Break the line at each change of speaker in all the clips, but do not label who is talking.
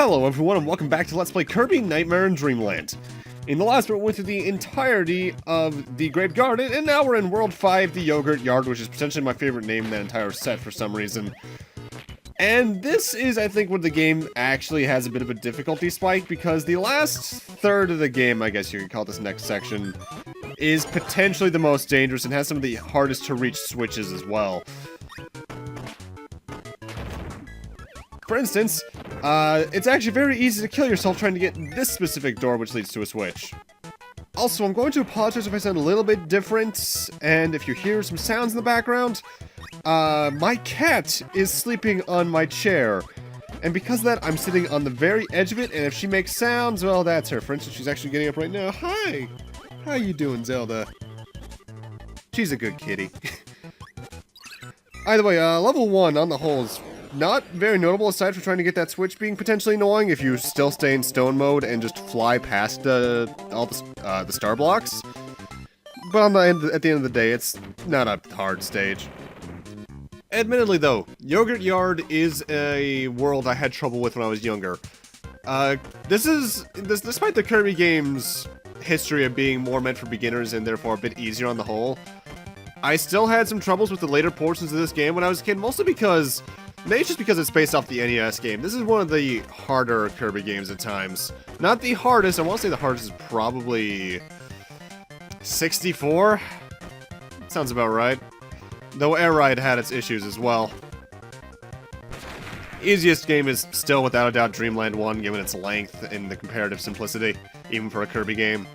Hello everyone and welcome back to Let's Play Kirby Nightmare in Dreamland. In the last part we went through the entirety of the Grape Garden, and now we're in World 5, the Yogurt Yard, which is potentially my favorite name in that entire set for some reason. And this is, I think, where the game actually has a bit of a difficulty spike, because the last third of the game, I guess you could call this next section, is potentially the most dangerous and has some of the hardest to reach switches as well. For instance, it's actually very easy to kill yourself trying to get this specific door, which leads to a switch. Also, I'm going to apologize if I sound a little bit different, and if you hear some sounds in the background, my cat is sleeping on my chair. And because of that, I'm sitting on the very edge of it, and if she makes sounds, well, that's her. For instance, she's actually getting up right now. Hi! How you doing, Zelda? She's a good kitty. Either way, level 1 on the whole is not very notable, aside from trying to get that switch being potentially annoying if you still stay in stone mode and just fly past all the star blocks. But at the end of the day, it's not a hard stage. Admittedly, though, Yogurt Yard is a world I had trouble with when I was younger. Despite the Kirby game's history of being more meant for beginners and therefore a bit easier on the whole, I still had some troubles with the later portions of this game when I was a kid, mostly because maybe it's just because it's based off the NES game. This is one of the harder Kirby games at times. Not the hardest, I want to say the hardest is probably 64? Sounds about right. Though Air Ride had its issues as well. Easiest game is still without a doubt Dreamland 1, given its length and the comparative simplicity, even for a Kirby game.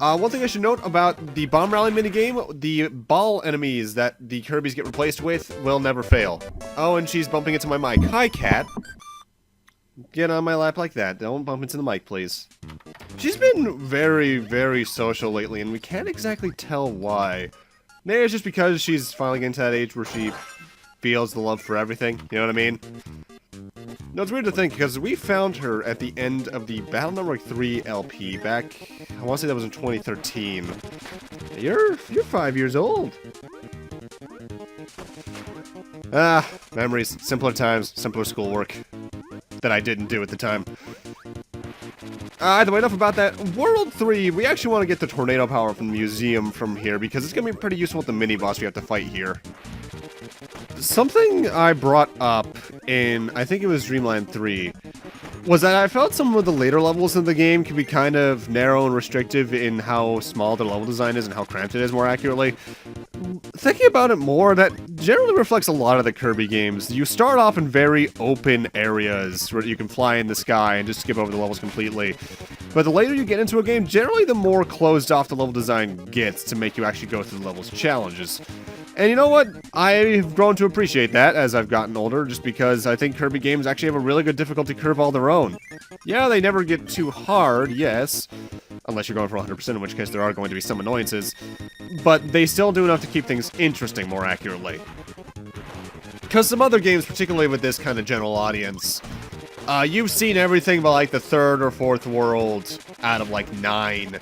One thing I should note about the Bomb Rally minigame, the ball enemies that the Kirbys get replaced with will never fail. Oh, and she's bumping into my mic. Hi, cat. Get on my lap like that. Don't bump into the mic, please. She's been very, very social lately, and we can't exactly tell why. Maybe it's just because she's finally getting to that age where she feels the love for everything, you know what I mean? No, it's weird to think, because we found her at the end of the Battle Number 3 LP back, I want to say that was in 2013. You're 5 years old. Ah, memories, simpler times, simpler schoolwork that I didn't do at the time. Either way, enough about that. World 3, we actually want to get the tornado power from the museum from here, because it's going to be pretty useful with the mini-boss we have to fight here. Something I brought up in, I think it was Dreamland 3, was that I felt some of the later levels of the game can be kind of narrow and restrictive in how small the level design is and how cramped it is, more accurately. Thinking about it more, that generally reflects a lot of the Kirby games. You start off in very open areas where you can fly in the sky and just skip over the levels completely. But the later you get into a game, generally the more closed off the level design gets to make you actually go through the level's challenges. And you know what? I've grown to appreciate that as I've gotten older, just because I think Kirby games actually have a really good difficulty curve all their own. Yeah, they never get too hard, yes, unless you're going for 100%, in which case there are going to be some annoyances, but they still do enough to keep things interesting more accurately. Because some other games, particularly with this kind of general audience, you've seen everything but like the third or fourth world out of like 9.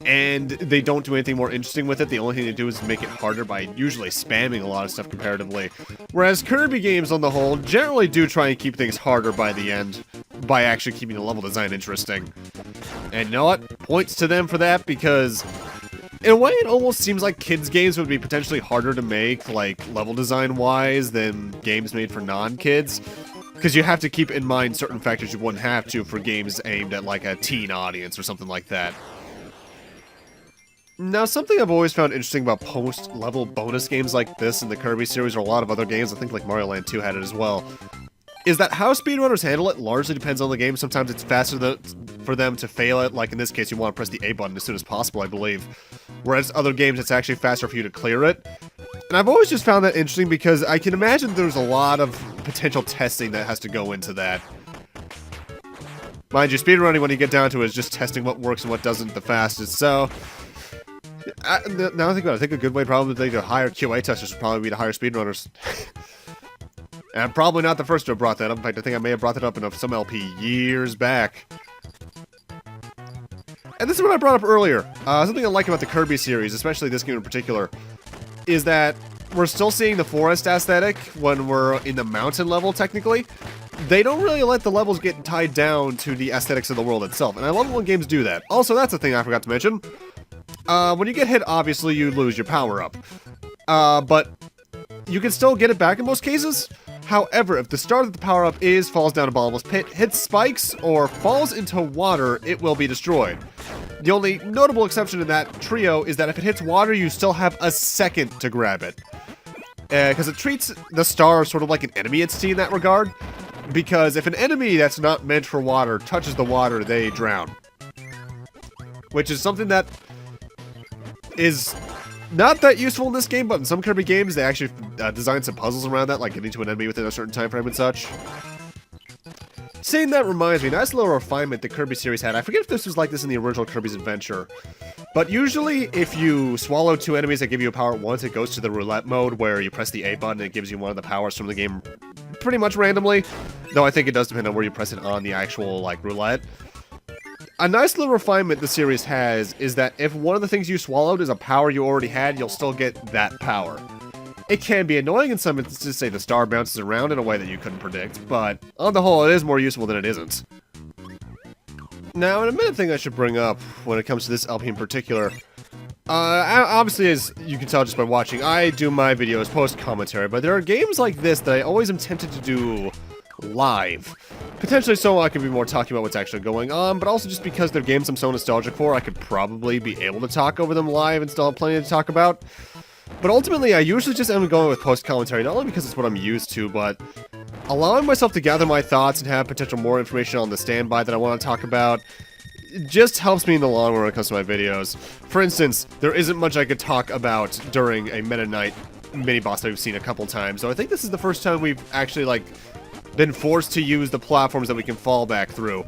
And they don't do anything more interesting with it. The only thing they do is make it harder by usually spamming a lot of stuff comparatively. Whereas Kirby games on the whole generally do try and keep things harder by the end, by actually keeping the level design interesting. And you know what? Points to them for that, because in a way it almost seems like kids games would be potentially harder to make, like level design wise, than games made for non-kids. Because you have to keep in mind certain factors you wouldn't have to for games aimed at like a teen audience or something like that. Now, something I've always found interesting about post-level bonus games like this in the Kirby series, or a lot of other games, I think like Mario Land 2 had it as well, is that how speedrunners handle it largely depends on the game. Sometimes it's faster for them to fail it, like in this case you want to press the A button as soon as possible, I believe. Whereas other games it's actually faster for you to clear it. And I've always just found that interesting because I can imagine there's a lot of potential testing that has to go into that. Mind you, speedrunning when you get down to it is just testing what works and what doesn't the fastest, so now I think about it, I think a good way probably to hire QA testers would probably be to hire speedrunners. And I'm probably not the first to have brought that up. In fact, I think I may have brought that up in some LP years back. And this is what I brought up earlier. Something I like about the Kirby series, especially this game in particular, is that we're still seeing the forest aesthetic when we're in the mountain level, technically. They don't really let the levels get tied down to the aesthetics of the world itself, and I love it when games do that. Also, that's a thing I forgot to mention. When you get hit, obviously, you lose your power-up. But you can still get it back in most cases. However, if the start of the power-up falls down a bottomless pit, hits spikes, or falls into water, it will be destroyed. The only notable exception in that trio is that if it hits water, you still have a second to grab it. Because it treats the star sort of like an enemy entity in that regard. Because if an enemy that's not meant for water touches the water, they drown. Which is something that is not that useful in this game, but in some Kirby games, they actually design some puzzles around that, like getting to an enemy within a certain time frame and such. Saying that reminds me, nice little refinement the Kirby series had. I forget if this was like this in the original Kirby's Adventure. But usually, if you swallow 2 enemies that give you a power at once, it goes to the roulette mode, where you press the A button and it gives you one of the powers from the game pretty much randomly. Though I think it does depend on where you press it on the actual, like, roulette. A nice little refinement the series has is that if one of the things you swallowed is a power you already had, you'll still get that power. It can be annoying in some instances, say the star bounces around in a way that you couldn't predict, but on the whole, it is more useful than it isn't. Now, a minute thing I should bring up when it comes to this LP in particular, obviously, as you can tell just by watching, I do my videos post-commentary, but there are games like this that I always am tempted to do live. Potentially so I could be more talking about what's actually going on, but also just because they're games I'm so nostalgic for, I could probably be able to talk over them live and still have plenty to talk about. But ultimately, I usually just end up going with post-commentary, not only because it's what I'm used to, but allowing myself to gather my thoughts and have potential more information on the standby that I want to talk about just helps me in the long run when it comes to my videos. For instance, there isn't much I could talk about during a Meta Knight mini-boss that we've seen a couple times, so I think this is the first time we've actually, like, been forced to use the platforms that we can fall back through.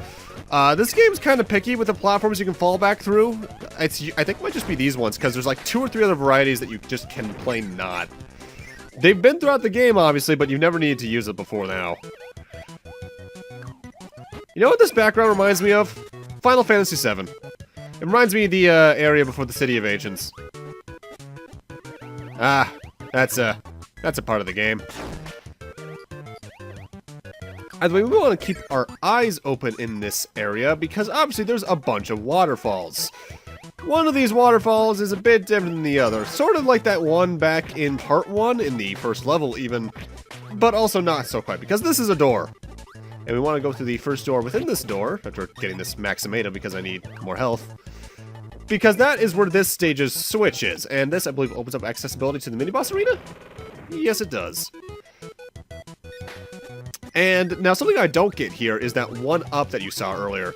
This game's kind of picky with the platforms you can fall back through. I think it might just be these ones, because there's like 2 or 3 other varieties that you just can plain not. They've been throughout the game, obviously, but you've never needed to use it before now. You know what this background reminds me of? Final Fantasy VII. It reminds me of the area before the City of Agents. Ah, that's a part of the game. Either way, we want to keep our eyes open in this area because obviously there's a bunch of waterfalls. One of these waterfalls is a bit different than the other, sort of like that one back in part 1, in the first level even, but also not so quite, because this is a door. And we want to go through the first door within this door, after getting this Maximata because I need more health. Because that is where this stage's switch is, and this, I believe, opens up accessibility to the mini-boss arena? Yes, it does. And now something I don't get here is that 1-up that you saw earlier.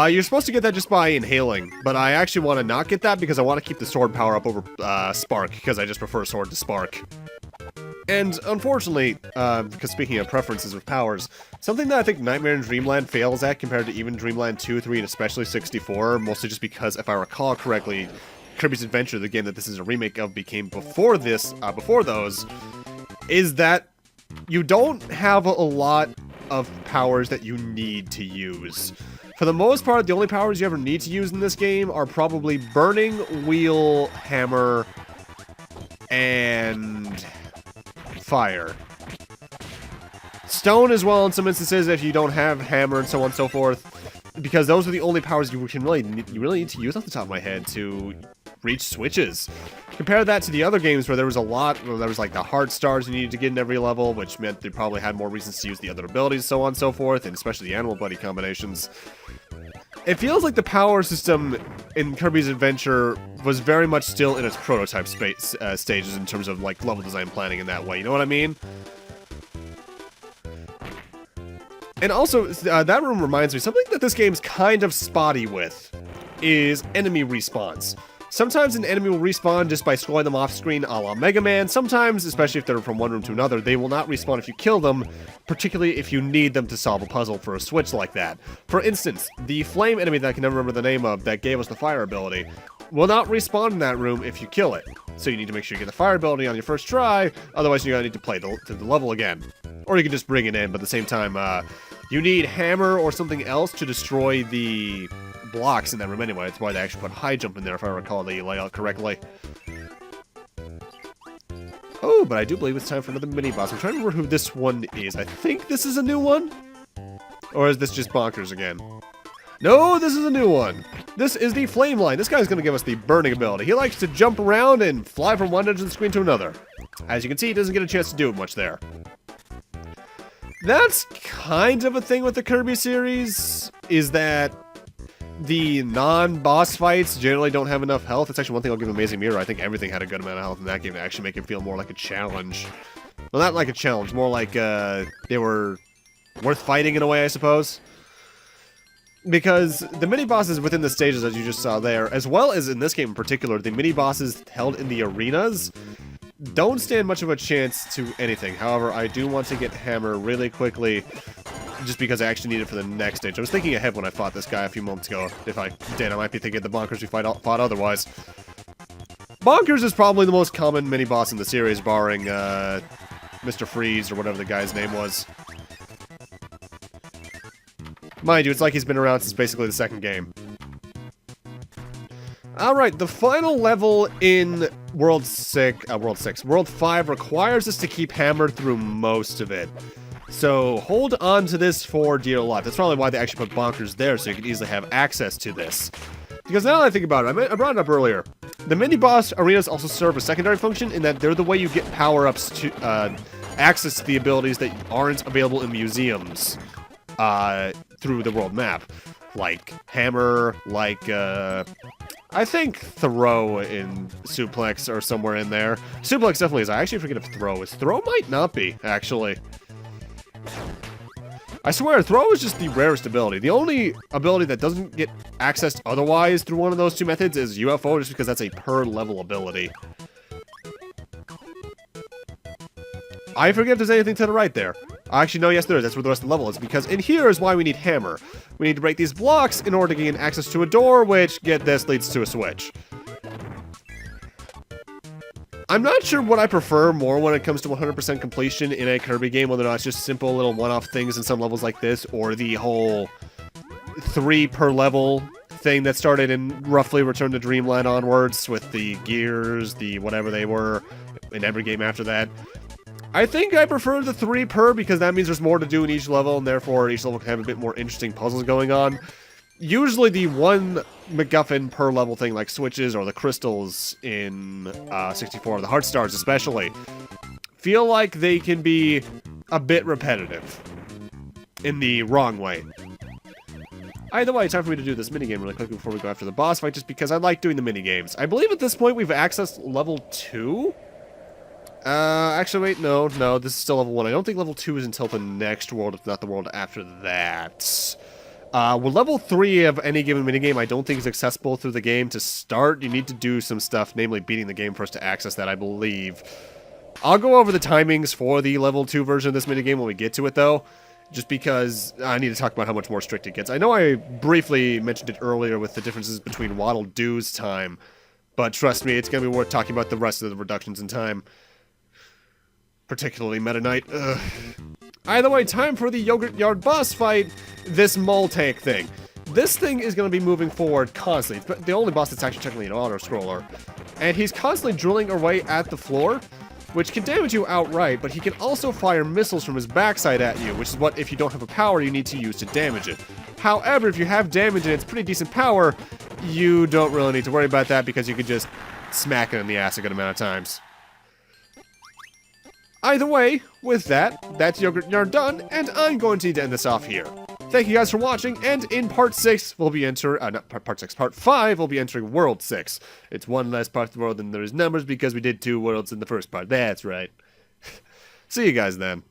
You're supposed to get that just by inhaling, but I actually want to not get that because I want to keep the sword power up over Spark, because I just prefer sword to Spark. And unfortunately, because speaking of preferences with powers, something that I think Nightmare and Dreamland fails at compared to even Dreamland 2, 3, and especially 64, mostly just because, if I recall correctly, Kirby's Adventure, the game that this is a remake of, became before those, is that you don't have a lot of powers that you need to use. For the most part, the only powers you ever need to use in this game are probably Burning, Wheel, Hammer, and Fire. Stone as well in some instances if you don't have Hammer and so on and so forth, because those are the only powers you really need to use off the top of my head to reach switches. Compare that to the other games where there was like the heart stars you needed to get in every level, which meant they probably had more reasons to use the other abilities, so on and so forth, and especially the animal buddy combinations. It feels like the power system in Kirby's Adventure was very much still in its prototype stages in terms of like level design planning in that way, you know what I mean? And also, that room reminds me, something that this game's kind of spotty with is enemy respawns. Sometimes an enemy will respawn just by scrolling them off screen a la Mega Man. Sometimes, especially if they're from one room to another, they will not respawn if you kill them, particularly if you need them to solve a puzzle for a switch like that. For instance, the flame enemy that I can never remember the name of that gave us the fire ability will not respawn in that room if you kill it. So you need to make sure you get the fire ability on your first try, otherwise you're going to need to play the level again. Or you can just bring it in, but at the same time, you need Hammer or something else to destroy the blocks in that room anyway. That's why they actually put high jump in there, if I recall the layout correctly. Oh, but I do believe it's time for another mini-boss. I'm trying to remember who this one is. I think this is a new one? Or is this just Bonkers again? No, this is a new one. This is the Flame Line. This guy's going to give us the burning ability. He likes to jump around and fly from one edge of the screen to another. As you can see, he doesn't get a chance to do it much there. That's kind of a thing with the Kirby series, is that the non-boss fights generally don't have enough health. It's actually one thing I'll give Amazing Mirror. I think everything had a good amount of health in that game to actually make it feel more like a challenge. Well, not like a challenge, more like they were worth fighting in a way, I suppose. Because the mini-bosses within the stages, as you just saw there, as well as in this game in particular, the mini-bosses held in the arenas don't stand much of a chance to anything. However, I do want to get Hammer really quickly, just because I actually need it for the next stage. I was thinking ahead when I fought this guy a few moments ago. If I did, I might be thinking of the Bonkers we fought otherwise. Bonkers is probably the most common mini-boss in the series, barring Mr. Freeze or whatever the guy's name was. Mind you, it's like he's been around since basically the second game. Alright, the final level in World 5 requires us to keep Hammer through most of it. So, hold on to this for dear life. That's probably why they actually put Bonkers there, so you can easily have access to this. Because now that I think about it, I brought it up earlier. The mini-boss arenas also serve a secondary function in that they're the way you get power-ups to access to the abilities that aren't available in museums through the world map. Like Hammer, like, I think Throw in Suplex or somewhere in there. Suplex definitely is. I actually forget if Throw is. Throw might not be, actually. I swear, Throw is just the rarest ability. The only ability that doesn't get accessed otherwise through one of those two methods is UFO, just because that's a per-level ability. I forget if there's anything to the right there. Actually, no, yes there is. That's where the rest of the level is, because in here is why we need Hammer. We need to break these blocks in order to gain access to a door, which, get this, leads to a switch. I'm not sure what I prefer more when it comes to 100% completion in a Kirby game, whether or not it's just simple little one-off things in some levels like this, or the whole 3 per level thing that started in roughly Return to Dreamland onwards, with the gears, the whatever they were, in every game after that. I think I prefer the 3 per, because that means there's more to do in each level, and therefore each level can have a bit more interesting puzzles going on. Usually the 1 MacGuffin per level thing, like switches or the crystals in 64, the Heart Stars especially, feel like they can be a bit repetitive in the wrong way. Either way, time for me to do this minigame really quickly before we go after the boss fight, just because I like doing the minigames. I believe at this point we've accessed level 2? Actually, wait, no, this is still level 1. I don't think level 2 is until the next world, if not the world after that. Well, level 3 of any given minigame I don't think is accessible through the game to start. You need to do some stuff, namely beating the game for us to access that, I believe. I'll go over the timings for the level 2 version of this minigame when we get to it, though, just because I need to talk about how much more strict it gets. I know I briefly mentioned it earlier with the differences between Waddle Doo's time, but trust me, it's going to be worth talking about the rest of the reductions in time. Particularly Meta Knight. Ugh. Either way, time for the Yogurt Yard boss fight, this mole tank thing. This thing is going to be moving forward constantly. It's the only boss that's actually technically an auto-scroller. And he's constantly drilling away at the floor, which can damage you outright, but he can also fire missiles from his backside at you, which is what, if you don't have a power, you need to use to damage it. However, if you have damage and it's pretty decent power, you don't really need to worry about that, because you can just smack it in the ass a good amount of times. Either way, with that, that's Yogurt Yard done, and I'm going to need to end this off here. Thank you guys for watching, and in part 6, we'll be entering, part 5, we'll be entering World 6. It's one less part of the world than there is numbers, because we did 2 worlds in the first part. That's right. See you guys then.